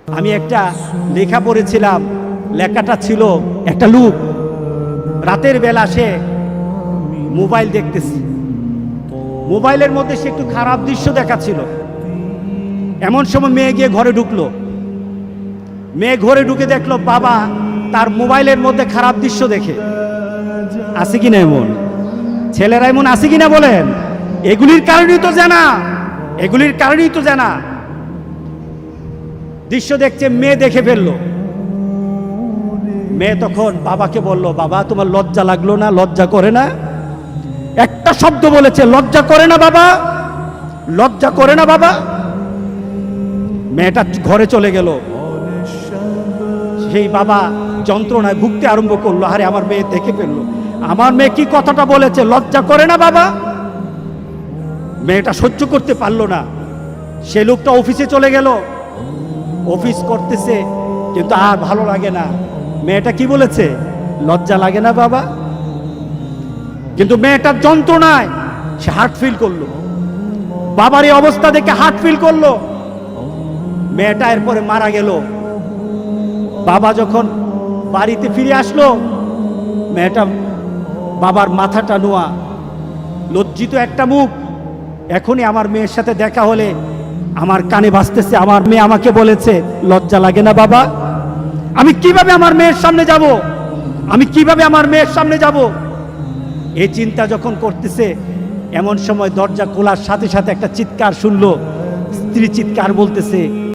আমি একটা লেখা পড়েছিলাম, লেখাটা ছিল একটা লোক রাতের বেলা সে মোবাইল দেখতেছে, মোবাইলের মধ্যে সে একটু খারাপ দৃশ্য দেখাচ্ছিল। এমন সময় মেয়ে গিয়ে ঘরে ঢুকলো, মেয়ে ঘরে ঢুকে দেখলো বাবা তার মোবাইলের মধ্যে খারাপ দৃশ্য দেখে। আছে কিনা এমন ছেলেরা, এমন আছে কিনা বলেন? এগুলির কারণেই তো জানা, এগুলির কারণেই তো জানা। দৃশ্য দেখছে, মেয়ে দেখে ফেললো। মেয়ে তখন বাবাকে বলল, বাবা তোমার লজ্জা লাগলো না? লজ্জা করে না? একটা শব্দ বলেছে, লজ্জা করে না বাবা, লজ্জা করে না বাবা। মেয়েটা ঘরে চলে গেল। সেই বাবা যন্ত্রণায় ভুগতে আরম্ভ করলো, আরে আমার মেয়ে দেখে ফেললো, আমার মেয়ে কি কথাটা বলেছে, লজ্জা করে না বাবা। মেয়েটা সহ্য করতে পারলো না। সে লোকটা অফিসে চলে গেল, অফিস করতেছে, কিন্তু আর ভালো লাগে না। মেয়েটা কি বলেছে, লজ্জা লাগে না বাবা। কিন্তু মেয়েটার যন্ত্রণায় সে হার্ট ফিল করলো, বাবার এই অবস্থা দেখে হার্ট ফিল করলো। মেয়েটা এরপরে মারা গেল। বাবা যখন বাড়িতে ফিরে আসলো, মেয়েটা বাবার মাথাটা নোয়া, লজ্জিত একটা মুখ। এখনই আমার মেয়ের সাথে দেখা হলে আমার কানে বাজতেছে, আমার মেয়ে আমাকে বলেছে লজ্জা লাগে না বাবা। আমি কিভাবে আমার মেয়ের সামনে যাব, আমি কিভাবে আমার মেয়ের সামনে যাব? এই চিন্তা যখন করতেছে, এমন সময় দরজা খোলার সাথে সাথে একটা চিৎকার শুনলো। স্ত্রী চিৎকার বলতেছে,